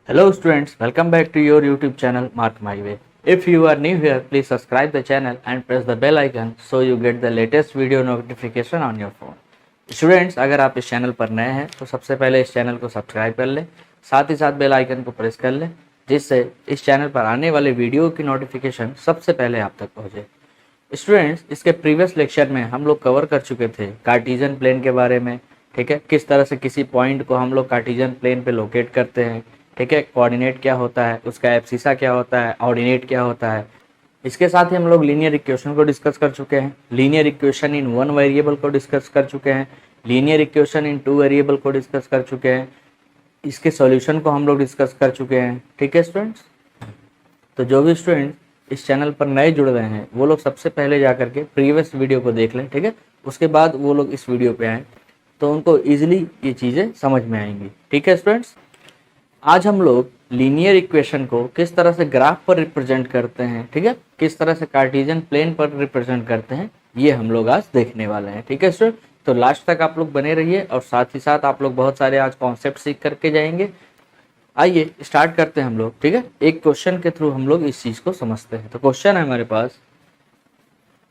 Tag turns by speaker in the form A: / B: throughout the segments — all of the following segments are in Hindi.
A: Hello students, welcome back to your YouTube channel Mark My Way. If you are new here, please subscribe the channel and press the bell icon so you get the latest video notification on your phone. Students, अगर आप इस चैनल पर नए हैं तो सबसे पहले इस चैनल को सब्सक्राइब कर लें, साथ ही साथ बेल आइकन को प्रेस कर लें, जिससे इस चैनल पर आने वाले वीडियो की नोटिफिकेशन सबसे पहले आप तक पहुँचे। स्टूडेंट्स, इसके प्रीवियस लेक्चर में हम लोग कवर कर चुके थे कार्टीजन प्लेन के बारे में। ठीक है, किस तरह से किसी पॉइंट को हम लोग कार्टीजन प्लेन पे लोकेट करते हैं। ठीक है, कोऑर्डिनेट क्या होता है, उसका एब्सिसा क्या होता है, ऑर्डिनेट क्या होता है। इसके साथ ही हम लोग लीनियर इक्वेशन को डिस्कस कर चुके हैं, linear equation in one variable को डिस्कस कर चुके हैं, linear equation in two variable को डिस्कस कर चुके हैं, इसके सॉल्यूशन को हम लोग डिस्कस कर चुके हैं। ठीक है स्टूडेंट्स, तो जो भी स्टूडेंट इस चैनल पर नए जुड़ रहे हैं वो लोग सबसे पहले जा करके प्रीवियस वीडियो को देख लें। ठीक है, उसके बाद वो लोग इस वीडियो पे आएँ तो उनको ईजिली ये चीज़ें समझ में आएंगी। ठीक है स्टूडेंट्स, आज हम लोग लीनियर इक्वेशन को किस तरह से ग्राफ पर रिप्रेजेंट करते हैं, ठीक है, किस तरह से कार्टेशियन प्लेन पर रिप्रेजेंट करते हैं, ये हम लोग आज देखने वाले हैं। ठीक है स्टूडेंट, तो लास्ट तक आप लोग बने रहिए और साथ ही साथ आप लोग बहुत सारे आज कॉन्सेप्ट सीख करके जाएंगे। आइए स्टार्ट करते हैं हम लोग। ठीक है, एक क्वेश्चन के थ्रू हम लोग इस चीज़ को समझते हैं। तो क्वेश्चन है हमारे पास,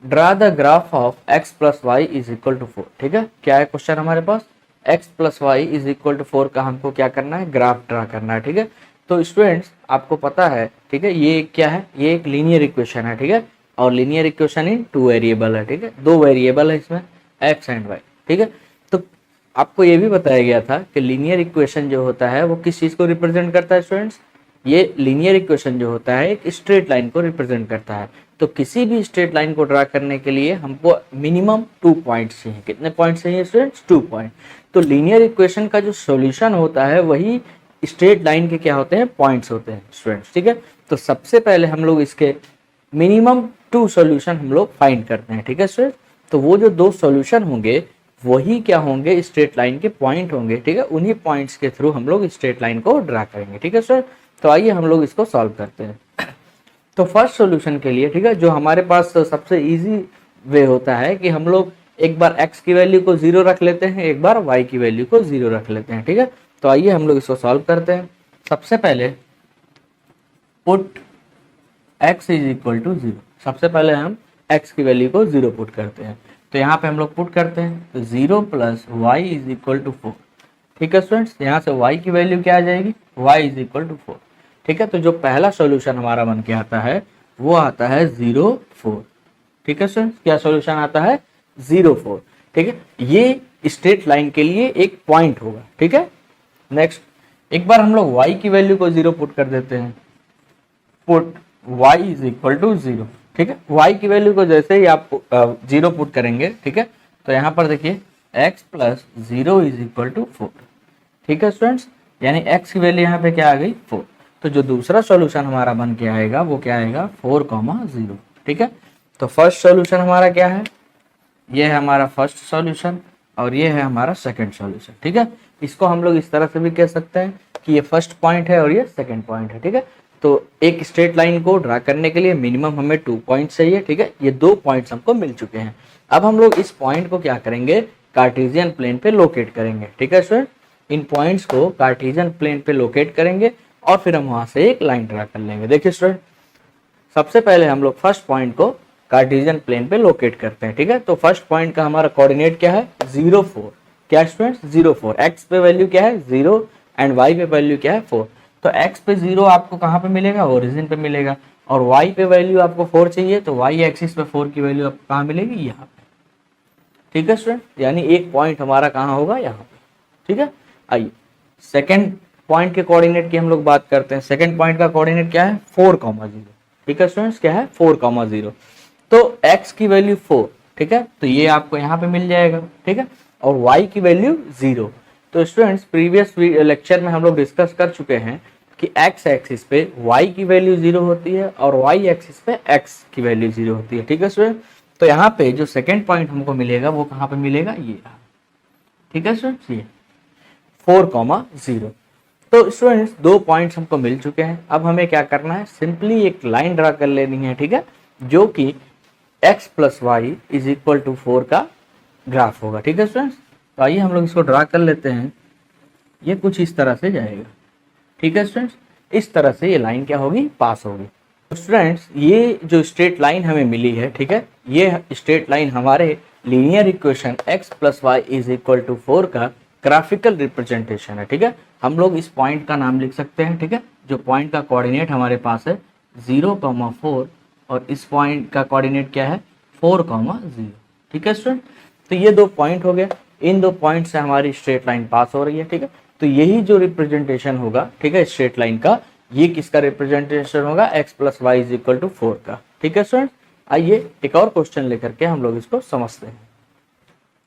A: draw the graph of x plus Y is equal to 4। ठीक है, क्या है क्वेश्चन हमारे पास, x plus Y is equal to 4 का हमको क्या करना है, ग्राफ ड्रा करना है। ठीक है, तो स्टूडेंट्स आपको पता है, ठीक है, ये क्या है, ये एक लीनियर इक्वेशन है। ठीक है, और linear equation in two variable है। ठीक है, दो वेरिएबल है इसमें, x एंड y। ठीक है, तो आपको ये भी बताया गया था कि लीनियर इक्वेशन जो होता है वो किस चीज़ को रिप्रेजेंट करता है स्टूडेंट्स, ये लीनियर इक्वेशन जो होता है एक स्ट्रेट लाइन को रिप्रेजेंट करता है। तो किसी भी स्ट्रेट लाइन को ड्रा करने के लिए हमको मिनिमम 2 पॉइंट्स चाहिए। कितने पॉइंट्स चाहिए स्टूडेंट्स, 2 पॉइंट। तो लीनियर इक्वेशन का जो सॉल्यूशन होता है वही स्ट्रेट लाइन के क्या होते हैं, पॉइंट्स होते हैं स्टूडेंट्स। ठीक है, तो सबसे पहले हम लोग इसके मिनिमम 2 सॉल्यूशन हम लोग फाइंड करते हैं। ठीक है स्टूडेंट, तो वो जो 2 सॉल्यूशन होंगे वही क्या होंगे, स्ट्रेट लाइन के पॉइंट होंगे। ठीक है, उन्हीं पॉइंट्स के थ्रू हम लोग स्ट्रेट लाइन को ड्रा करेंगे। ठीक है स्टूडेंट, तो आइए हम लोग इसको सॉल्व करते हैं। तो फर्स्ट सॉल्यूशन के लिए, ठीक है, जो हमारे पास सबसे इजी वे होता है कि हम लोग एक बार x की वैल्यू को 0 रख लेते हैं, एक बार y की वैल्यू को 0 रख लेते हैं। ठीक है, तो आइए हम लोग इसको सॉल्व करते हैं। सबसे पहले put x is equal to 0। सबसे पहले हम x की वैल्यू को 0 पुट करते हैं। तो यहाँ पे हम लोग पुट करते हैं, तो 0 plus y is equal to 4। ठीक है स्टूडेंट्स, यहाँ से y की वैल्यू क्या आ जाएगी, y इज इक्वल टू 4। ठीक है, तो जो पहला सॉल्यूशन हमारा बन के आता है वो आता है 0 4। ठीक है स्टूडेंट्स, क्या सॉल्यूशन आता है, 0 4। ठीक है, ये स्ट्रेट लाइन के लिए एक पॉइंट होगा। ठीक है, नेक्स्ट एक बार हम लोग y की वैल्यू को 0 पुट कर देते हैं, put y is equal to 0। ठीक है, y की वैल्यू को जैसे ही आप 0 पुट करेंगे, ठीक है, तो यहाँ पर देखिए x plus 0 is equal to 4। ठीक है स्टूडेंट्स, यानी x की वैल्यू यहाँ पे क्या आ गई, 4। तो जो दूसरा सॉल्यूशन हमारा बन के आएगा वो क्या आएगा, 4,0। ठीक है, तो फर्स्ट सॉल्यूशन हमारा क्या है, ये है हमारा फर्स्ट सॉल्यूशन और ये है हमारा सेकंड सॉल्यूशन। ठीक है, इसको हम लोग इस तरह से भी कह सकते हैं कि ये फर्स्ट पॉइंट है और ये सेकंड पॉइंट है। ठीक है, तो एक स्ट्रेट लाइन को ड्रा करने के लिए मिनिमम हमें 2 पॉइंट्स चाहिए। ठीक है, ये 2 पॉइंट्स हमको मिल चुके हैं। अब हम लोग इस पॉइंट को क्या करेंगे, कार्टेशियन प्लेन पे लोकेट करेंगे। ठीक है स्टूडेंट, इन पॉइंट्स को कार्टेशियन प्लेन पे लोकेट करेंगे और फिर हम वहां से एक लाइन ड्रा कर लेंगे। देखिए स्टूडेंट, सबसे पहले हम लोग फर्स्ट पॉइंट को कार्टेशियन प्लेन पे लोकेट करते हैं। ठीक है, तो फर्स्ट पॉइंट का हमारा कोऑर्डिनेट क्या है, 0 4। क्या स्टूडेंट्स, 0 4। एक्स पे वैल्यू क्या है, 0 एंड वाई पे वैल्यू क्या है, 4। तो एक्स पे 0 आपको कहाँ पे मिलेगा, ओरिजिन पे मिलेगा, और वाई पे वैल्यू आपको 4 चाहिए, तो वाई एक्सिस पे 4 की वैल्यू आपको कहाँ मिलेगी, यहाँ पे। ठीक है स्टूडेंट, यानी एक पॉइंट हमारा कहाँ होगा, यहाँ पे। ठीक है, आइए सेकेंड पॉइंट के कोऑर्डिनेट की हम लोग बात करते हैं। सेकंड पॉइंट का कोऑर्डिनेट क्या है, 4,0। ठीक है स्टूडेंट्स, क्या है, 4,0। तो x की वैल्यू 4। ठीक है, तो ये आपको यहाँ पे मिल जाएगा। ठीक है, और y की वैल्यू 0। तो स्टूडेंट्स प्रीवियस लेक्चर में हम लोग डिस्कस कर चुके हैं कि x एक्सिस पे y की वैल्यू 0 होती है और y एक्सिस पे x की वैल्यू 0 होती है। ठीक है स्टूडेंट, तो यहाँ पे जो सेकेंड पॉइंट हमको मिलेगा वो कहाँ पे मिलेगा, ये। ठीक है स्टूडेंट्स, ये 4,0। तो स्टूडेंट्स 2 पॉइंट्स हमको मिल चुके हैं। अब हमें क्या करना है, सिंपली एक लाइन ड्रा कर लेनी है। ठीक है, जो कि x plus Y is equal to 4 का ग्राफ होगा। ठीक है स्टूडेंट्स, तो आइए हम लोग इसको ड्रा कर लेते हैं। ये कुछ इस तरह से जाएगा। ठीक है स्टूडेंट्स, इस तरह से ये लाइन क्या होगी, पास होगी। तो स्टूडेंट्स ये जो स्ट्रेट लाइन हमें मिली है, ठीक है, ये स्ट्रेट लाइन हमारे linear equation x plus Y is equal to 4 का ग्राफिकल रिप्रेजेंटेशन है, ठीक है। हम लोग इस पॉइंट का नाम लिख सकते हैं, ठीक है, जो पॉइंट का कोऑर्डिनेट हमारे पास है 0,4 और इस पॉइंट का कोऑर्डिनेट क्या है 4,0, ठीक है स्टूडेंट। तो ये दो पॉइंट हो गया, इन दो पॉइंट से हमारी स्ट्रेट लाइन पास हो रही है, ठीक है। तो यही जो रिप्रेजेंटेशन होगा, ठीक है, स्ट्रेट लाइन का, ये किसका रिप्रेजेंटेशन होगा, x plus Y is equal to 4 का, ठीक है स्टूडेंट। आइए एक और क्वेश्चन लेकर के हम लोग इसको समझते हैं।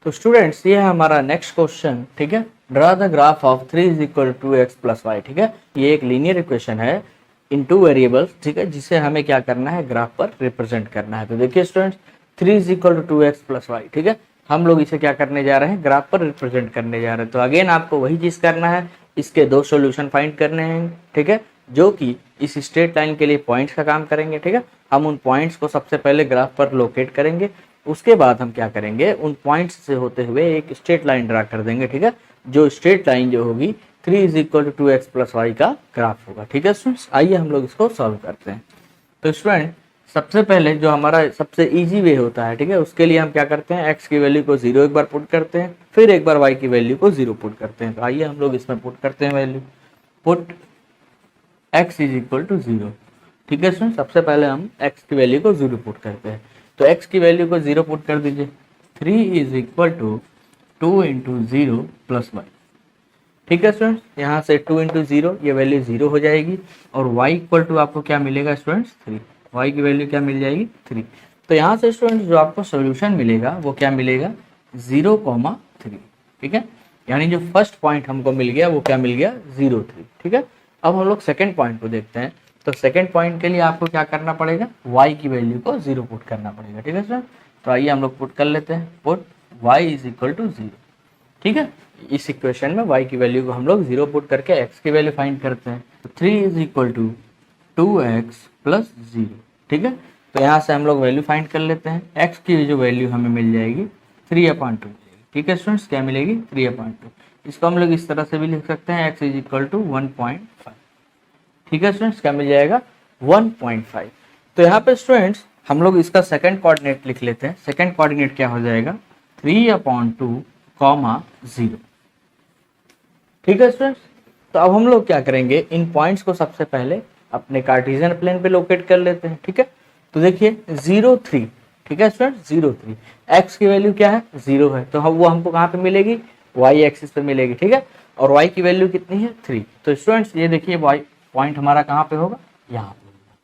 A: तो स्टूडेंट्स ये है हमारा नेक्स्ट क्वेश्चन, ठीक है। Draw the graph of 3 is equal to X plus Y, ठीक है। ये एक लीनियर इक्वेशन है इन 2 वेरिएबल्स, ठीक है, जिसे हमें क्या करना है, ग्राफ पर रिप्रेजेंट करना है। तो देखिए students 3 is equal to 2x plus Y, ठीक है, हम लोग इसे क्या करने जा रहे हैं, ग्राफ पर रिप्रेजेंट करने जा रहे हैं। तो अगेन आपको वही चीज करना है, इसके दो सॉल्यूशन फाइंड करने हैं, ठीक है, जो कि इस स्ट्रेट लाइन के लिए पॉइंट्स का काम करेंगे, ठीक है। हम उन पॉइंट्स को सबसे पहले ग्राफ पर लोकेट करेंगे, उसके बाद हम क्या करेंगे, उन पॉइंट्स से होते हुए एक स्ट्रेट लाइन ड्रा कर देंगे, ठीक है, जो स्ट्रेट लाइन जो होगी 3 is equal to 2x plus Y का ग्राफ होगा, ठीक है स्टूडेंट्स। आइए हम लोग इसको सॉल्व करते हैं। तो स्टूडेंट सबसे पहले जो हमारा सबसे इजी वे होता है, ठीक है, उसके लिए हम क्या करते हैं, x की वैल्यू को 0 एक बार पुट करते हैं, फिर एक बार y की वैल्यू को 0 पुट करते हैं। तो आइए हम लोग इसमें पुट करते हैं value, put x is equal to 0, ठीक है स्टूडेंट। सबसे पहले हम x की वैल्यू को 0 पुट करते हैं, तो x की वैल्यू को 0 पुट कर दीजिए। 3 is equal to 2 into 0 plus Y, ठीक है स्टूडेंट्स। यहाँ से 2 इंटू 0 ये वैल्यू 0 हो जाएगी और y इक्वल टू आपको क्या मिलेगा स्टूडेंट्स, 3, y की वैल्यू क्या मिल जाएगी 3। तो यहाँ से स्टूडेंट्स जो आपको सोल्यूशन मिलेगा वो क्या मिलेगा 0,3, ठीक है, यानी जो फर्स्ट पॉइंट हमको मिल गया वो क्या मिल गया 0,3, ठीक है। अब हम लोग सेकेंड पॉइंट को देखते हैं। तो सेकेंड पॉइंट के लिए आपको क्या करना पड़ेगा, y की वैल्यू को 0 पुट करना पड़ेगा, ठीक है स्टूडेंट। तो आइए हम लोग पुट कर लेते हैं, put y is equal to 0, ठीक है। इस इक्वेशन में y की वैल्यू को हम लोग 0 पुट करके x की वैल्यू फाइंड करते हैं। तो 3 is equal to 2x plus 0, ठीक है। तो यहाँ से हम लोग वैल्यू फाइंड कर लेते हैं, x की जो वैल्यू हमें मिल जाएगी 3/2 मिलेगी, ठीक है स्टूडेंट्स। क्या मिलेगी 3/2। इसको हम लोग इस तरह से भी लिख सकते हैं, x इज इक्वल टू 1.5, ठीक है स्टूडेंट्स। क्या मिल जाएगा 1.5। तो यहाँ पे स्टूडेंट्स हम लोग इसका सेकंड कोऑर्डिनेट लिख लेते हैं। सेकंड कोऑर्डिनेट क्या हो जाएगा 3/2, 0, ठीक है स्टूडेंट्स। तो अब हम लोग क्या करेंगे, इन पॉइंट्स को सबसे पहले अपने कार्टेशियन प्लेन पे लोकेट कर लेते हैं, ठीक है। तो देखिए 0,3, ठीक है स्टूडेंट, 0,3, x की वैल्यू क्या है 0 है, तो हम वो हमको कहाँ पे मिलेगी, y एक्सिस पे मिलेगी, ठीक है। और y की वैल्यू कितनी है 3। तो स्टूडेंट्स ये देखिए y पॉइंट हमारा कहाँ पे होगा, यहाँ पे होगा,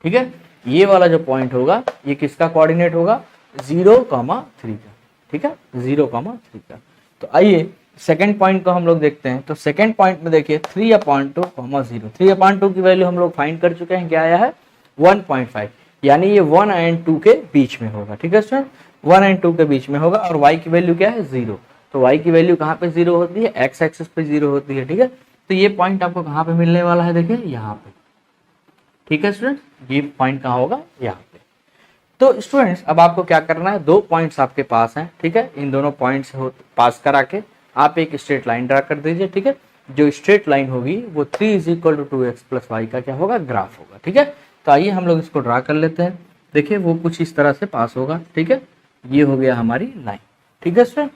A: ठीक है। ये वाला जो पॉइंट होगा ये किसका कोऑर्डिनेट होगा 0,3 का, ठीक है, 0,3 का। तो आइए सेकेंड पॉइंट को हम लोग देखते हैं। तो सेकेंड पॉइंट में देखिए 3/2, 0, 3/2 की वैल्यू हम लोग फाइंड कर चुके हैं, क्या आया है 1.5, यानी ये 1 एंड 2 के बीच में होगा, ठीक है स्टूडेंट, 1 एंड 2 के बीच में होगा। और y की वैल्यू क्या है 0, तो y की वैल्यू कहाँ पे 0 होती है, x एक्सिस पे 0 होती है, ठीक है। तो ये पॉइंट आपको कहाँ पे मिलने वाला है, देखिए यहाँ पे, ठीक है स्टूडेंट, ये पॉइंट कहाँ होगा यहाँ पे। तो स्टूडेंट्स अब आपको क्या करना है, दो पॉइंट्स आपके पास हैं, ठीक है, इन दोनों पॉइंट्स पास करा के आप एक स्ट्रेट लाइन ड्रा कर दीजिए, ठीक है। जो स्ट्रेट लाइन होगी वो 3 is equal to 2x plus Y का क्या होगा, ग्राफ होगा, ठीक है। तो आइए हम लोग इसको ड्रा कर लेते हैं। देखिए वो कुछ इस तरह से पास होगा, ठीक है, ये हो गया हमारी लाइन, ठीक है स्टूडेंट,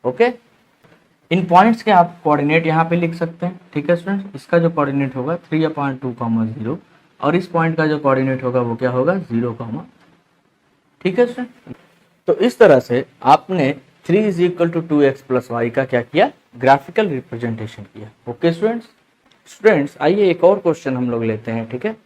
A: ओके। इन पॉइंट्स के आप कोऑर्डिनेट यहाँ पे लिख सकते हैं, ठीक है स्टूडेंट। इसका जो कोऑर्डिनेट होगा 3/2, 0 और इस पॉइंट का जो कोऑर्डिनेट होगा वो क्या होगा 0, ठीक है स्टूडेंट। तो इस तरह से आपने 3 is equal to 2x plus Y का क्या किया, ग्राफिकल रिप्रेजेंटेशन किया, ओके स्टूडेंट्स। स्टूडेंट्स आइए एक और क्वेश्चन हम लोग लेते हैं, ठीक है।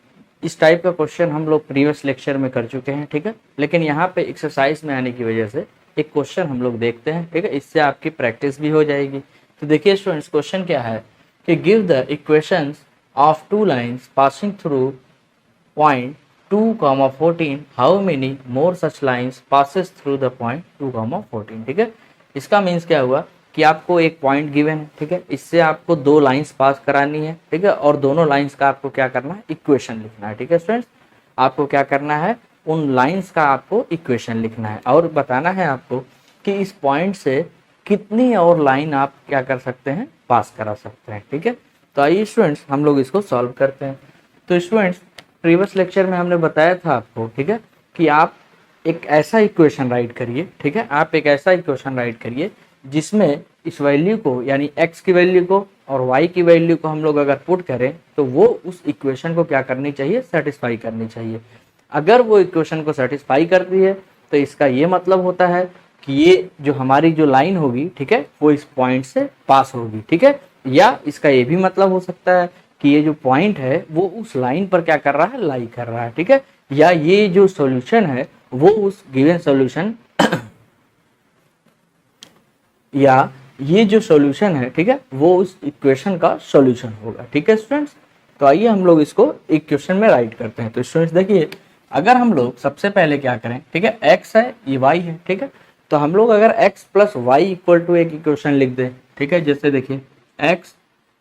A: इस टाइप का क्वेश्चन हम लोग प्रीवियस लेक्चर में कर चुके हैं, ठीक है, लेकिन यहाँ पे एक्सरसाइज में आने की वजह से एक क्वेश्चन हम लोग देखते हैं, ठीक है, इससे आपकी प्रैक्टिस भी हो जाएगी। तो देखिए स्टूडेंट्स क्वेश्चन क्या है कि give the equations of 2 lines passing through point 2,14, how many more such lines passes through the point 2,14, ठीक है। इसका मीन्स क्या हुआ कि आपको एक पॉइंट गिवन है, ठीक है, इससे आपको 2 लाइंस पास करानी है, ठीक है, और दोनों लाइंस का आपको क्या करना है, इक्वेशन लिखना है, ठीक है स्टूडेंट्स। आपको क्या करना है, उन लाइंस का आपको इक्वेशन लिखना है और बताना है आपको कि इस पॉइंट से कितनी और लाइन आप क्या कर सकते हैं, पास करा सकते हैं, ठीक है। तो आइए स्टूडेंट्स हम लोग इसको सॉल्व करते हैं। तो स्टूडेंट्स प्रीवियस लेक्चर में हमने बताया था आपको, ठीक है, कि आप एक ऐसा इक्वेशन राइट करिए, ठीक है, आप एक ऐसा इक्वेशन राइट करिए जिसमें इस वैल्यू को यानी x की वैल्यू को और y की वैल्यू को हम लोग अगर पुट करें तो वो उस इक्वेशन को क्या करनी चाहिए, सेटिस्फाई करनी चाहिए। अगर वो इक्वेशन को सेटिस्फाई करती है तो इसका ये मतलब होता है कि ये जो हमारी जो लाइन होगी, ठीक है, वो इस पॉइंट से पास होगी, ठीक है। या इसका ये भी मतलब हो सकता है कि ये जो पॉइंट है वो उस लाइन पर क्या कर रहा है, लाई कर रहा है, ठीक है। या ये जो सॉल्यूशन है वो उस गिवन सॉल्यूशन या ये जो सॉल्यूशन है, ठीक है, वो उस इक्वेशन का सॉल्यूशन होगा, ठीक है स्टूडेंट्स। तो आइए हम लोग इसको इक्वेशन में राइट करते हैं। तो स्टूडेंट्स देखिए, अगर हम लोग सबसे पहले क्या करें, ठीक है, x है, ये y है, ठीक है, तो हम लोग अगर x plus Y equal to एक इक्वेशन लिख दें, ठीक है, जैसे देखिए x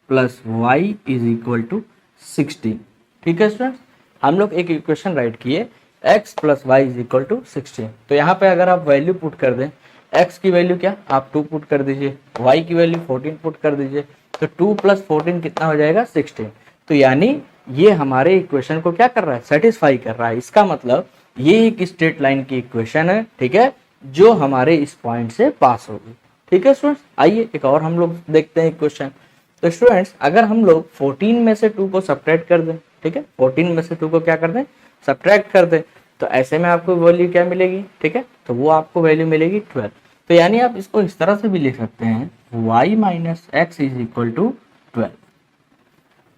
A: plus Y is equal to 16, ठीक है स्टूडेंट्स। हम लोग एक इक्वेशन राइट किए x plus Y is equal to 16। तो यहाँ पे अगर आप वैल्यू पुट कर दें, x की वैल्यू क्या, आप 2 पुट कर दीजिए, y की वैल्यू 14 पुट कर दीजिए, तो 2 प्लस 14 कितना हो जाएगा, 16। तो यानी ये हमारे इक्वेशन को क्या कर रहा है, सेटिस्फाई कर रहा है। इसका मतलब ये एक स्ट्रेट लाइन की इक्वेशन है, ठीक है, जो हमारे इस पॉइंट से पास होगी, ठीक है स्टूडेंट्स। आइए एक और हम लोग देखते हैं इक्वेशन। तो स्टूडेंट्स अगर हम लोग 14 में से 2 को सब्ट्रैक्ट कर दें, ठीक है, 14 में से 2 को क्या कर दें, सब्ट्रैक्ट कर दें, तो ऐसे में आपको वैल्यू क्या मिलेगी, ठीक है, तो वो आपको वैल्यू मिलेगी 12। तो यानी आप इसको इस तरह से भी लिख सकते हैं, y minus X is equal to 12,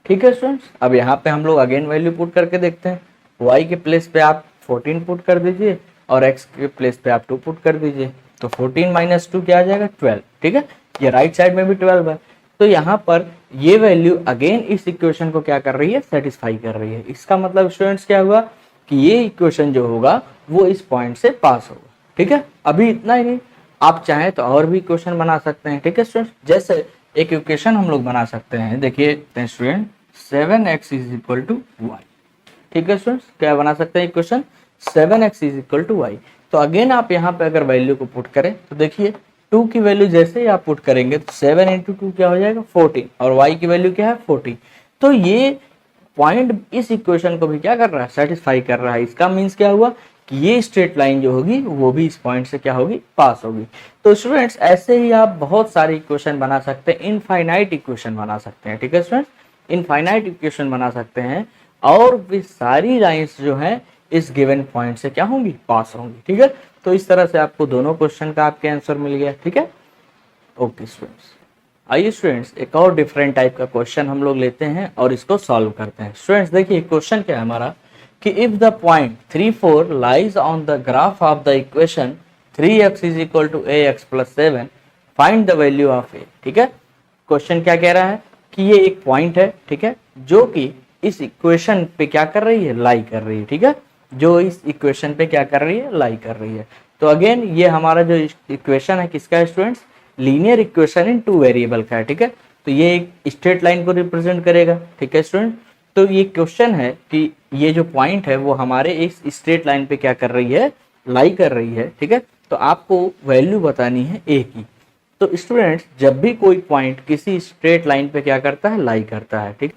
A: ठीक है स्टूडेंट्स। अब यहाँ पे हम लोग अगेन वैल्यू पुट करके देखते हैं। y के प्लेस पे आप 14 पुट कर दीजिए और x के प्लेस पे आप 2 पुट कर दीजिए, तो 14 माइनस 2 क्या आ जाएगा, 12, ठीक है। ये राइट साइड में भी 12 है, तो यहाँ पर ये वैल्यू अगेन इस इक्वेशन को क्या कर रही है, सेटिस्फाई कर रही है। इसका मतलब स्टूडेंट्स क्या हुआ कि ये इक्वेशन जो होगा वो इस पॉइंट से पास होगा, ठीक है। अभी इतना ही नहीं, आप चाहें तो और भी इक्वेशन बना सकते हैं, ठीक है स्टूडेंट्स। जैसे एक इक्वेशन हम लोग बना सकते हैं, देखिए student 7x is equal to Y, ठीक है स्टूडेंट्स, क्या बना सकते हैं equation 7x is equal to Y. तो अगेन आप यहाँ पे अगर वैल्यू को पुट करें तो देखिए 2 की वैल्यू जैसे ही आप पुट करेंगे तो 7 इंटू 2 क्या हो जाएगा, 14, और y की वैल्यू क्या है, 40। तो ये पॉइंट इस इक्वेशन को भी क्या कर रहा है, सेटिस्फाई कर रहा है। इसका मीन्स क्या हुआ कि ये स्ट्रेट लाइन जो होगी वो भी इस पॉइंट से क्या होगी, पास होगी। तो स्टूडेंट्स ऐसे ही आप बहुत सारे इक्वेशन बना सकते हैं, इनफाइनाइट इक्वेशन बना सकते हैं, ठीक है स्टूडेंट्स, इनफाइनाइट इक्वेशन बना सकते हैं, और भी सारी लाइंस जो हैं इस गिवन पॉइंट से क्या होंगी, पास होंगी, ठीक है। तो इस तरह से आपको दोनों क्वेश्चन का आपके आंसर मिल गया, ठीक है। ओके स्टूडेंट्स, आइए स्टूडेंट्स एक और डिफरेंट टाइप का क्वेश्चन हम लोग लेते हैं और इसको सॉल्व करते हैं। स्टूडेंट्स देखिए क्वेश्चन क्या है हमारा कि if the point 3 4 lies on the graph of the equation 3x is equal to ax plus 7 find the value of a, ठीक है। क्वेश्चन क्या कह रहा है कि ये एक पॉइंट है, ठीक है, जो कि इस इक्वेशन पे क्या कर रही है, लाई कर रही है, ठीक है, जो इस इक्वेशन पे क्या कर रही है, लाई कर रही है। तो अगेन ये हमारा जो इक्वेशन है किसका है स्टूडेंट्स, लीनियर इक्वेशन इन 2 वेरिएबल का है, ठीक है। तो ये एक स्ट्रेट लाइन को रिप्रेजेंट करेगा, ठीक है स्टूडेंट। तो ये क्वेश्चन है कि ये जो पॉइंट है वो हमारे इस स्ट्रेट लाइन पे क्या कर रही है, लाई कर रही है, ठीक है। तो आपको वैल्यू बतानी है a की। तो स्टूडेंट्स जब भी कोई पॉइंट किसी स्ट्रेट लाइन पे क्या करता है, लाई करता है, ठीक,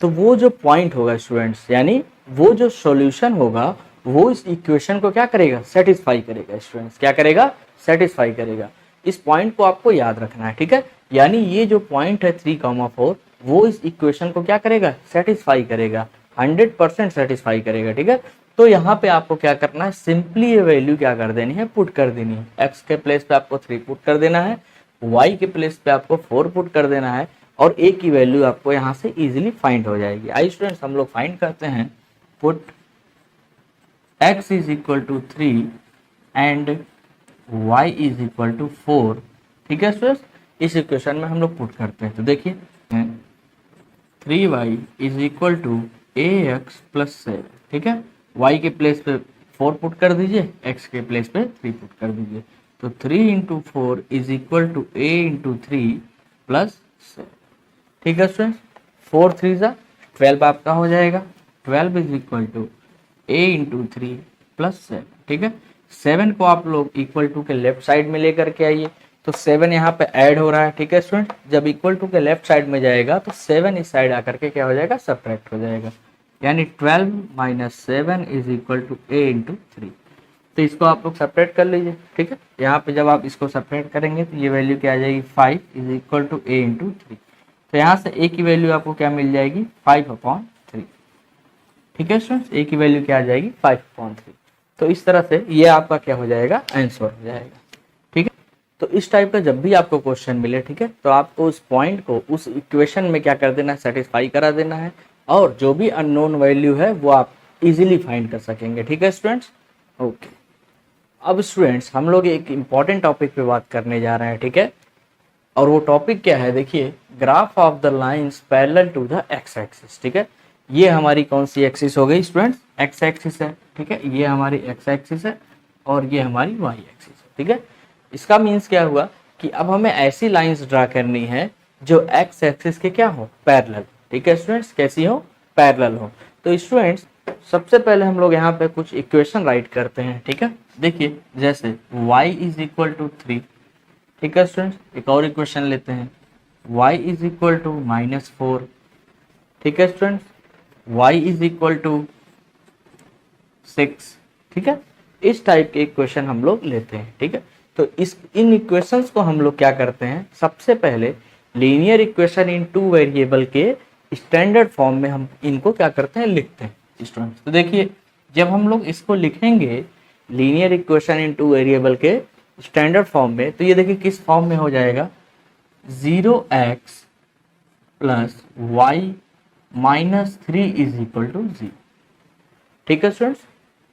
A: तो वो जो पॉइंट होगा स्टूडेंट्स, यानी वो जो सॉल्यूशन होगा वो इस इक्वेशन को क्या करेगा, सेटिस्फाई करेगा। स्टूडेंट्स क्या करेगा, सेटिस्फाई करेगा। इस पॉइंट को आपको याद रखना है, ठीक है। यानी ये जो पॉइंट है 3, 4 वो इस इक्वेशन को क्या करेगा, सेटिस्फाई करेगा, 100% सेटिस्फाई करेगा, ठीक है। तो यहाँ पे आपको क्या करना है, सिंपली ये वैल्यू क्या कर देनी है, पुट कर देनी है। x के प्लेस पे आपको 3 पुट कर देना है, y के प्लेस पे आपको 4 पुट कर देना है, और a की वैल्यू आपको यहाँ से इजीली फाइंड हो जाएगी। आई स्टूडेंट्स हम लोग फाइंड करते हैं, put x is equal to 3 and y is equal to 4, ठीक है स्टूडेंट्स। इस इक्वेशन में हम लोग पुट करते हैं, तो देखिए 3y is equal to ax plus 7, ठीक है। y के प्लेस पे 4 पुट कर दीजिए, x के प्लेस पे 3 पुट कर दीजिए, तो 3 into 4 is equal to a into 3 plus 7, ठीक है स्टूडेंट्स। 4 3 जा 12 आपका हो जाएगा, 12 is equal to a into 3 plus 7, ठीक है। 7 को आप लोग इक्वल टू के लेफ्ट साइड में लेकर के आइए, तो 7 यहाँ पे ऐड हो रहा है, ठीक है स्टूडेंट। जब इक्वल टू के लेफ्ट साइड में जाएगा तो 7 इस साइड आकर के क्या हो जाएगा, सब्ट्रैक्ट हो जाएगा, यानी 12 minus 7 is equal to a into 3। तो इसको आप लोग सेपरेट कर लीजिए, ठीक है। यहाँ पे जब आप इसको सेपरेट करेंगे तो ये वैल्यू क्या आ जाएगी, 5 is equal to a into 3। तो यहाँ से a की वैल्यू आपको क्या मिल जाएगी, 5/3, ठीक है स्टूडेंट्स। a की वैल्यू क्या आ जाएगी, 5/3। तो इस तरह से ये आपका क्या हो जाएगा, आंसर हो जाएगा, ठीक है। तो इस टाइप का जब भी आपको क्वेश्चन मिले, ठीक है, तो आपको उस पॉइंट को उस इक्वेशन में क्या कर देना है, सेटिस्फाई करा देना है, और जो भी अननोन वैल्यू है वो आप इजीली फाइंड कर सकेंगे, ठीक है स्टूडेंट्स। ओके, अब स्टूडेंट्स हम लोग एक इम्पॉर्टेंट टॉपिक पे बात करने जा रहे हैं, ठीक है। और वो टॉपिक क्या है, देखिए, graph of the lines parallel to the X axis, ठीक है। ये हमारी कौन सी एक्सिस हो गई स्टूडेंट्स, एक्स एक्सिस है, ठीक है। ये हमारी एक्स एक्सिस है और ये हमारी वाई एक्सिस है, ठीक है। इसका मीन्स क्या हुआ कि अब हमें ऐसी लाइंस ड्रा करनी है जो एक्स एक्सिस के क्या हो, पैरेलल, ठीक है स्टूडेंट्स। कैसी हो, पैरेलल हो। तो स्टूडेंट्स सबसे पहले हम लोग यहाँ पे कुछ इक्वेशन राइट करते हैं, ठीक है। देखिए, जैसे y इज इक्वल टू 3, ठीक है स्टूडेंट्स। एक और इक्वेशन लेते हैं, y इज इक्वल टू -4, ठीक है students. y is equal to 6, ठीक है। इस टाइप के इक्वेशन हम लोग लेते हैं, ठीक है। तो इन इक्वेशंस को हम लोग क्या करते हैं, सबसे पहले linear equation in two variable के स्टैंडर्ड फॉर्म में हम इनको क्या करते हैं, लिखते हैं स्टूडेंट्स। तो देखिए, जब हम लोग इसको लिखेंगे linear equation in two variable के स्टैंडर्ड फॉर्म में, तो ये देखिए किस फॉर्म में हो जाएगा, 0x plus y minus 3 is equal to 0, ठीक है students.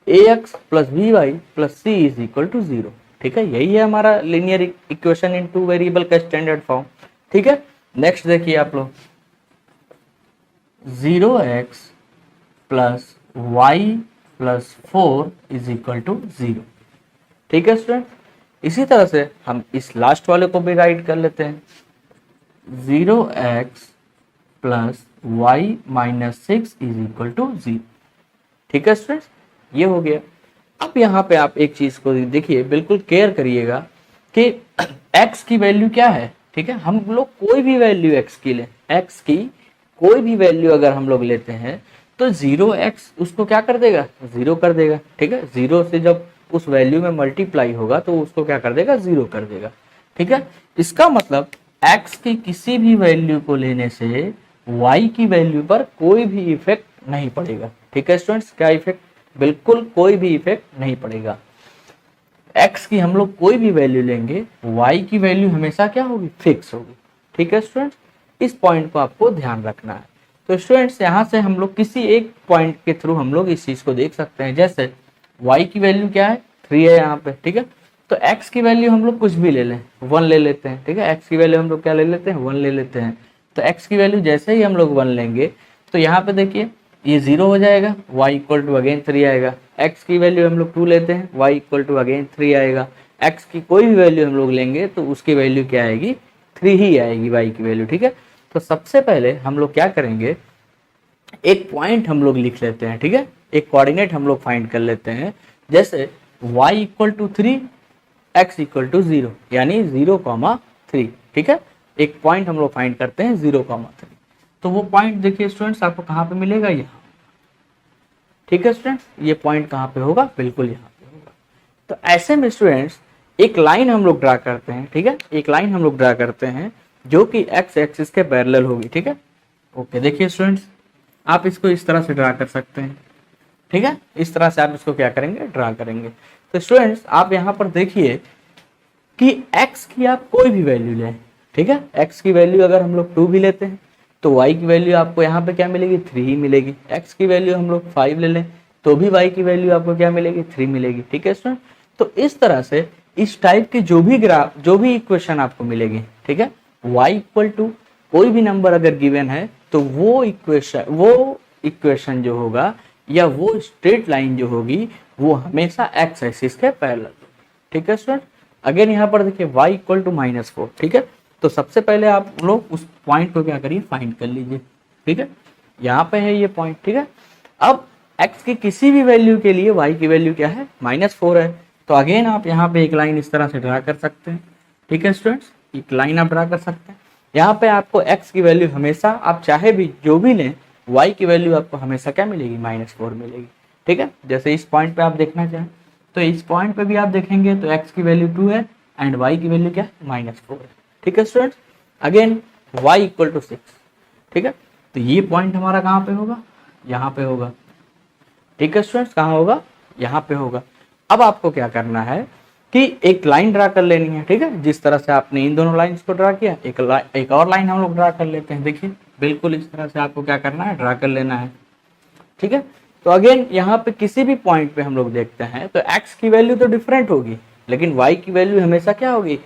A: ax plus B y plus C is equal to 0, ठीक है। यही है हमारा linear equation in two variable का स्टैंडर्ड फॉर्म, ठीक है। नेक्स्ट देखिए आप लोग, 0x plus y plus 4 is equal to 0, ठीक है स्टूडेंट। इसी तरह से हम इस लास्ट वाले को भी राइट कर लेते हैं, 0x plus y minus 6 is equal to 0, ठीक है स्टूडेंट्स। ये हो गया। अब यहाँ पे आप एक चीज को देखिए, बिल्कुल केयर करिएगा कि x की वैल्यू क्या है, ठीक है। हम लोग कोई भी वैल्यू x की लें, x की कोई भी वैल्यू अगर हम लोग लेते हैं तो 0x उसको क्या कर देगा, 0 कर देगा, ठीक है। 0 से जब उस वैल्यू में मल्टीप्लाई होगा तो उसको क्या कर देगा, 0 कर देगा, ठीक है। इसका मतलब x की किसी भी वैल्यू को लेने से y की वैल्यू पर कोई भी इफेक्ट नहीं पड़ेगा, ठीक है स्टूडेंट्स। क्या इफेक्ट, बिल्कुल कोई भी इफेक्ट नहीं पड़ेगा। x की हम लोग कोई भी वैल्यू लेंगे, y की वैल्यू हमेशा क्या होगी, फिक्स होगी, ठीक है स्टूडेंट्स। इस पॉइंट को आपको ध्यान रखना है। तो स्टूडेंट्स यहाँ से हम लोग किसी एक पॉइंट के थ्रू हम लोग इस चीज को देख सकते हैं। जैसे y की वैल्यू क्या है, 3 है यहाँ पे, ठीक है। तो x की वैल्यू हम लोग कुछ भी ले लें, 1 ले लेते हैं, ठीक है। x की वैल्यू हम लोग क्या ले लेते हैं, 1 ले लेते हैं। तो x की वैल्यू जैसे ही हम लोग 1 लेंगे तो यहाँ पे देखिए ये 0 हो जाएगा, y इक्वल टू अगेन 3 आएगा। x की वैल्यू हम लोग 2 लेते हैं, y इक्वल टू अगेन 3 आएगा। x की कोई भी वैल्यू हम लोग लेंगे तो उसकी वैल्यू क्या आएगी, 3 ही आएगी, y की वैल्यू, ठीक है। तो सबसे पहले हम लोग क्या करेंगे, एक पॉइंट हम लोग लिख लेते हैं, ठीक है। एक कोऑर्डिनेट हम लोग फाइंड कर लेते हैं। जैसे y equal to 3, x equal to 0, यानी 0,3, ठीक है। एक पॉइंट हम लोग फाइंड करते हैं 0,3। तो वो पॉइंट देखिए स्टूडेंट्स आपको कहाँ पे मिलेगा, यहाँ, ठीक है स्टूडेंट्स। ये पॉइंट कहाँ पे होगा, बिल्कुल यहाँ पे होगा। तो ऐसे में स्टूडेंट्स एक लाइन हम लोग ड्रा करते हैं, ठीक है। एक लाइन हम लोग ड्रा करते हैं जो कि एक्स एक्सिस के पैरेलल होगी, ठीक है। ओके, देखिए स्टूडेंट्स आप इसको इस तरह से ड्रा कर सकते हैं, ठीक है। इस तरह से आप इसको क्या करेंगे, ड्रा करेंगे। तो स्टूडेंट्स आप यहाँ पर देखिए कि x की आप कोई भी वैल्यू लें, ठीक है। x की वैल्यू अगर हम लोग 2 भी लेते हैं तो y की वैल्यू आपको यहाँ पे क्या मिलेगी, 3 ही मिलेगी। x की वैल्यू हम लोग 5 ले लें तो भी y की वैल्यू आपको क्या मिलेगी, 3 मिलेगी, ठीक है स्टूडेंट। तो इस तरह से इस टाइप के जो भी इक्वेशन आपको मिलेगी, ठीक है, y इक्वल टू कोई भी नंबर अगर गिवन है तो वो इक्वेशन जो होगा या वो स्ट्रेट लाइन जो होगी वो हमेशा x एक्सिस के पैरेलल, ठीक है स्टूडेंट। अगेन यहाँ पर देखिए y इक्वल टू -4, ठीक है। तो सबसे पहले आप लोग उस पॉइंट को क्या करिए, फाइंड कर लीजिए, ठीक है। यहाँ पे है ये पॉइंट, ठीक है। अब x की किसी भी वैल्यू के लिए y की वैल्यू क्या है, -4 है। तो अगेन आप यहाँ पे एक लाइन इस तरह से ड्रा कर सकते हैं, ठीक है स्टूडेंट्स, एक लाइन आप ड्रा कर सकते हैं। यहाँ पे आपको x की वैल्यू हमेशा आप चाहे भी जो भी लें, y की वैल्यू आपको हमेशा क्या मिलेगी, -4 मिलेगी। ठीक है, जैसे इस पॉइंट पे आप देखना चाहें तो इस पॉइंट पे भी आप देखेंगे तो x की वैल्यू 2 है एंड y की वैल्यू क्या है, -4 है। ठीक है स्टूडेंट्स, अगेन y = 6। ठीक है, तो ये पॉइंट हमारा कहाँ पे होगा, यहाँ पे होगा। ठीक है स्टूडेंट्स, कहाँ होगा, यहाँ पे होगा। अब आपको क्या करना है कि एक लाइन ड्रा कर लेनी है। ठीक है, जिस तरह से आपने इन दोनों लाइंस को ड्रा किया, एक और लाइन हम लोग ड्रा कर लेते हैं। देखिए बिल्कुल इस तरह से आपको क्या करना है, ड्रा कर लेना है। ठीक है, तो अगेन यहाँ पे किसी भी पॉइंट पे हम लोग देखते हैं तो x की वैल्यू तो डिफरेंट होगी, लेकिन y की वैल्यू हमेशा क्या होगी,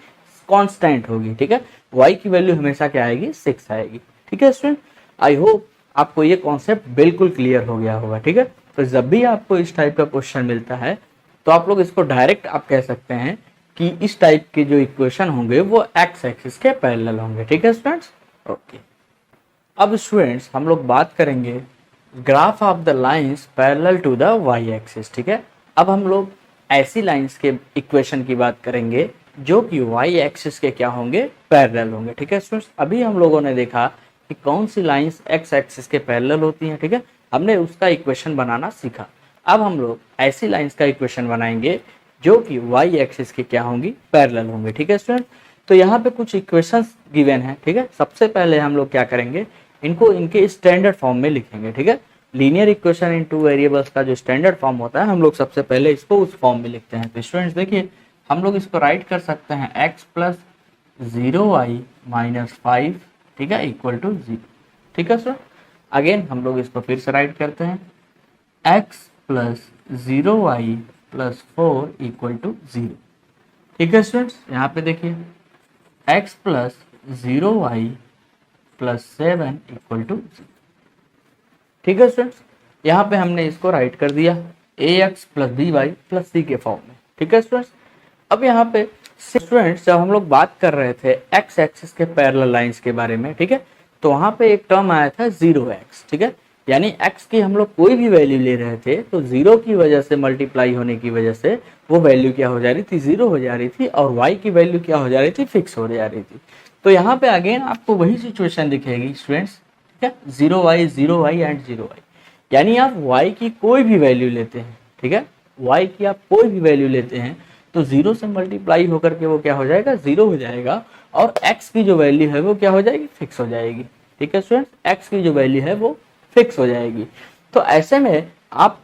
A: कांस्टेंट होगी। ठीक है, y की वैल्यू हमेशा क्या आएगी, 6 आएगी। ठीक है स्टूडेंट, आई होप आपको ये कॉन्सेप्ट बिल्कुल क्लियर हो गया होगा। ठीक है, तो जब भी आपको इस टाइप का क्वेश्चन मिलता है तो आप लोग इसको डायरेक्ट आप कह सकते हैं कि इस टाइप के जो इक्वेशन होंगे वो एक्स एक्सिस के पैरेलल होंगे। ठीक है स्टूडेंट्स, ओके। अब स्टूडेंट्स हम लोग बात करेंगे graph of the lines parallel to the y axis. ठीक है, अब हम लोग ऐसी लाइंस के इक्वेशन की बात करेंगे जो कि वाई एक्सिस के क्या होंगे, पैरेलल होंगे। ठीक है स्टूडेंट्स, अभी हम लोगों ने देखा कि कौन सी लाइंस एक्स एक्सिस के पैरेलल होती हैं। ठीक है, हमने उसका इक्वेशन बनाना सीखा। अब हम लोग ऐसी लाइंस का इक्वेशन बनाएंगे जो कि वाई एक्सिस के क्या होंगी, पैरेलल होंगे। ठीक है स्टूडेंट, तो यहाँ पे कुछ इक्वेशंस गिवन है। ठीक है, सबसे पहले हम लोग क्या करेंगे, इनको इनके स्टैंडर्ड फॉर्म में लिखेंगे। ठीक है, लीनियर इक्वेशन इन 2 वेरिएबल्स का जो स्टैंडर्ड फॉर्म होता है हम लोग सबसे पहले इसको उस फॉर्म में लिखते हैं। तो स्टूडेंट्स देखिए, हम लोग इसको राइट कर सकते हैं x + 0y - 5, ठीक है, = 0। ठीक है सर, अगेन हम लोग इसको फिर से राइट करते हैं x + 0y + 4 = 0। ठीक है स्टूडेंट्स, यहाँ पे देखिए x + 0y + 7 = 0। ठीक है स्टूडेंट्स, यहाँ पे हमने इसको राइट कर दिया ax + by + c के फॉर्म में। ठीक है स्टूडेंट्स, अब यहाँ पे स्टूडेंट्स जब हम लोग बात कर रहे थे x एक्सिस के पैरेलल लाइंस के बारे में, ठीक है, तो वहाँ पे एक टर्म आया था 0x। ठीक है, यानी x की हम लोग कोई भी वैल्यू ले रहे थे तो 0 की वजह से मल्टीप्लाई होने की वजह से वो वैल्यू क्या हो जा रही थी, 0 हो जा रही थी, और y की वैल्यू क्या हो जा रही थी, फिक्स हो जा रही थी। तो यहाँ पे अगेन आपको वही सिचुएशन दिखेगी स्टूडेंट्स, ठीक है, 0y एंड 0y, यानी आप y की कोई भी वैल्यू लेते हैं। ठीक है, y की आप कोई भी वैल्यू लेते हैं तो 0 से मल्टीप्लाई होकर के वो क्या हो जाएगा, 0 हो जाएगा, और x की जो वैल्यू है वो क्या हो जाएगी, फिक्स हो जाएगी। ठीक है स्टूडेंट्स, x की जो वैल्यू है वो फिक्स हो जाएगी। तो ऐसे में आप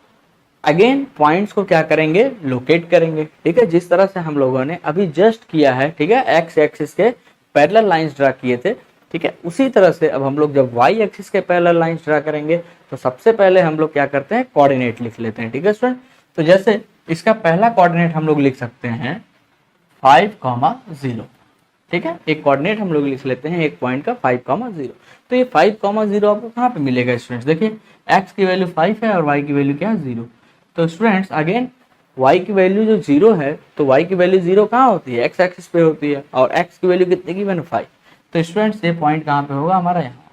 A: अगेन पॉइंट्स को क्या करेंगे, लोकेट करेंगे। ठीक है, जिस तरह से हम लोगों ने अभी जस्ट किया है, ठीक है, एक्स एक्सिस के पैरेलल लाइंस ड्रा किए थे। ठीक है, उसी तरह से अब हम लोग जब वाई एक्सिस के पैरेलल लाइंस ड्रा करेंगे तो सबसे पहले हम लोग क्या करते हैं, कोऑर्डिनेट लिख लेते हैं। ठीक है स्टूडेंट, तो जैसे इसका पहला कोऑर्डिनेट हम लोग लिख सकते हैं 5,0। ठीक है, एक कोऑर्डिनेट हम लोग लिख लेते हैं एक पॉइंट का 5,0। तो ये 5,0 आपको कहाँ पे मिलेगा स्टूडेंट्स, देखिए x की वैल्यू 5 है और y की वैल्यू क्या है, 0। तो स्टूडेंट्स अगेन y की वैल्यू जो 0 है तो y की वैल्यू 0 कहाँ होती है, x एक्सिस पे होती है, और x की वैल्यू कितने की, 5। तो स्टूडेंट्स ये पॉइंट कहाँ पे होगा, हमारा यहाँ।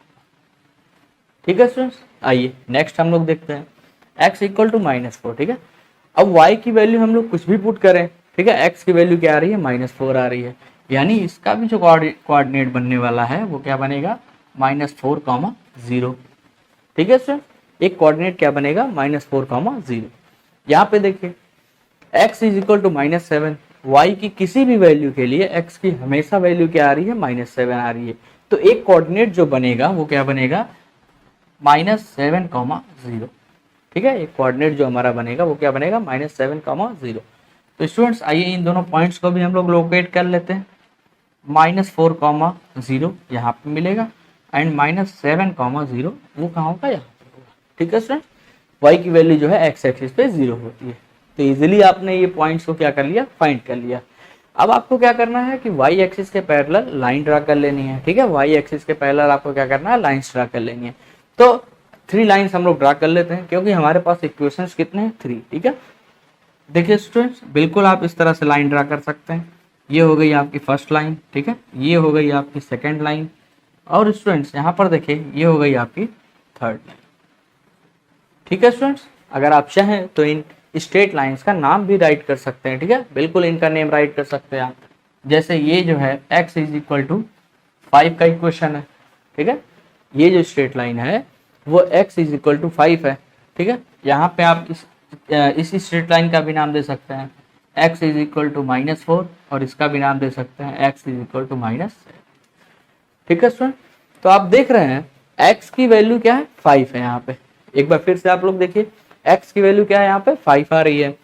A: ठीक है स्टूडेंट्स, आइए नेक्स्ट हम लोग देखते हैं x = -4। ठीक है, अब y की वैल्यू हम लोग कुछ भी पुट करें, ठीक है, x की वैल्यू क्या आ रही है, -4 आ रही है, यानी इसका भी जो कोऑर्डिनेट बनने वाला है वो क्या बनेगा, -4, 0। ठीक है सर, एक कोऑर्डिनेट क्या बनेगा, -4, 0। यहाँ पे देखिए x = -7, y की किसी भी वैल्यू के लिए x की हमेशा वैल्यू क्या आ रही है, -7 आ रही है। तो एक कोऑर्डिनेट जो बनेगा वो क्या बनेगा, -7, 0। ठीक है, एक कोऑर्डिनेट जो हमारा बनेगा वो क्या बनेगा, -7, 0। तो स्टूडेंट्स आइए इन दोनों पॉइंट्स को भी हम लोग लोकेट कर लेते हैं। -4, 0 यहाँ पे मिलेगा एंड -7, 0 वो कहाँ होगा, यहाँ पे होगा। ठीक है स्टूडेंट, y की वैल्यू जो है x एक्सिस पे 0 होती है। तो इजीली आपने ये पॉइंट्स को क्या कर लिया, फाइंड कर लिया। अब आपको क्या करना है कि y एक्सिस के पैरेलल लाइन ड्रा कर लेनी है। ठीक है, y एक्सिस के पैरेलल आपको क्या करना है, लाइंस ड्रा कर लेनी है। तो 3 लाइंस हम लोग ड्रा कर लेते हैं क्योंकि हमारे पास इक्वेशंस कितने हैं, 3। ठीक है, देखिए स्टूडेंट्स बिल्कुल आप इस तरह से लाइन ड्रा कर सकते हैं। ये हो गई आपकी फर्स्ट लाइन, ठीक है, ये हो गई आपकी सेकंड लाइन, और स्टूडेंट्स यहाँ पर देखिए ये हो गई आपकी थर्ड लाइन। ठीक है स्टूडेंट्स, अगर आप चाहें तो इन स्ट्रेट लाइंस का नाम भी राइट कर सकते हैं। ठीक है, बिल्कुल इनका नेम राइट कर सकते हैं आप। जैसे ये जो है x इज इक्वल टू 5 का इक्वेशन है, ठीक है। ये जो स्ट्रेट लाइन है वो x इज इक्वल टू 5 है, ठीक है। यहाँ पे आप इस स्ट्रेट लाइन का भी नाम दे सकते हैं x इज इक्वल टू -4 और इसका भी नाम दे सकते हैं x इज इक्वल टू -7, ठीक है स्टूडेंट। तो आप देख रहे हैं x की वैल्यू क्या है 5 है यहाँ पे। एक बार फिर से आप लोग देखिए x की वैल्यू क्या है यहाँ पे 5 आ रही है।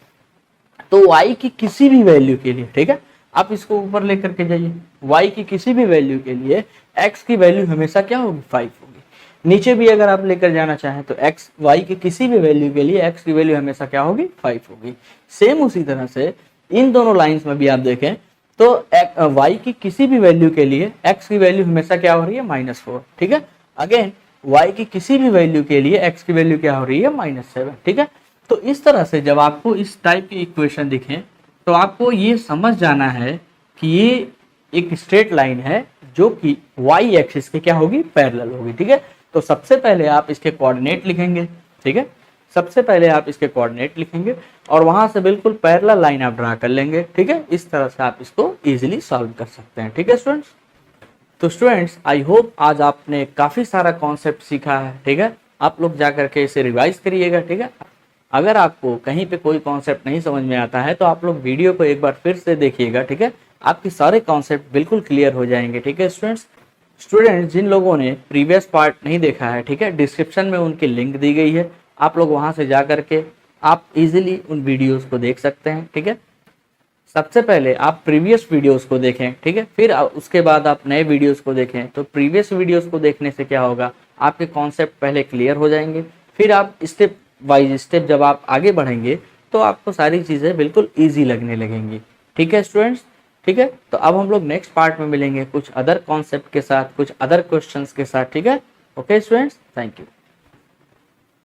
A: तो y की किसी भी वैल्यू के लिए, ठीक है, आप इसको ऊपर लेकर के जाइए, y की किसी भी वैल्यू के लिए x की वैल्यू हमेशा क्या होगी 5 होगी। नीचे भी अगर आप लेकर जाना चाहें तो x y की किसी भी वैल्यू के लिए x की वैल्यू हमेशा क्या होगी 5 होगी। सेम उसी तरह से इन दोनों लाइंस में भी आप देखें तो y की किसी भी वैल्यू के लिए x की वैल्यू हमेशा क्या हो रही है -4, ठीक है। अगेन y की किसी भी वैल्यू के लिए x की वैल्यू क्या हो रही है -7, ठीक है। तो इस तरह से जब आपको इस टाइप की इक्वेशन दिखे तो आपको ये समझ जाना है कि ये एक स्ट्रेट लाइन है जो कि y एक्सिस के क्या होगी पैरेलल होगी, ठीक है। तो सबसे पहले आप इसके कोऑर्डिनेट लिखेंगे, ठीक है। सबसे पहले आप इसके कोऑर्डिनेट लिखेंगे और वहां से बिल्कुल पैरेलल लाइन आप ड्रा कर लेंगे, ठीक है। इस तरह से आप इसको इजीली सॉल्व कर सकते हैं, ठीक है स्टूडेंट्स। तो स्टूडेंट्स आई होप आज आपने काफी सारा कॉन्सेप्ट सीखा है, ठीक है। आप लोग जा करके इसे रिवाइज करिएगा, ठीक है। अगर आपको कहीं पे कोई कॉन्सेप्ट नहीं समझ में आता है तो आप लोग वीडियो को एक बार फिर से देखिएगा, ठीक है। आपके सारे कॉन्सेप्ट बिल्कुल क्लियर हो जाएंगे, ठीक है स्टूडेंट्स जिन लोगों ने प्रीवियस पार्ट नहीं देखा है, ठीक है, डिस्क्रिप्शन में उनकी लिंक दी गई है, आप लोग वहां से जा करके आप इजीली उन वीडियोस को देख सकते हैं, ठीक है। सबसे पहले आप प्रीवियस वीडियोस को देखें, ठीक है, फिर उसके बाद आप नए वीडियोस को देखें। तो प्रीवियस वीडियोस को देखने से क्या होगा, आपके कॉन्सेप्ट पहले क्लियर हो जाएंगे, फिर आप स्टेप बाय स्टेप जब आप आगे बढ़ेंगे तो आपको सारी चीज़ें बिल्कुल ईजी लगने लगेंगी, ठीक है स्टूडेंट्स, ठीक है। तो अब हम लोग नेक्स्ट पार्ट में मिलेंगे कुछ अदर कॉन्सेप्ट के साथ, कुछ अदर क्वेश्चंस के साथ, ठीक है। Okay students, thank you.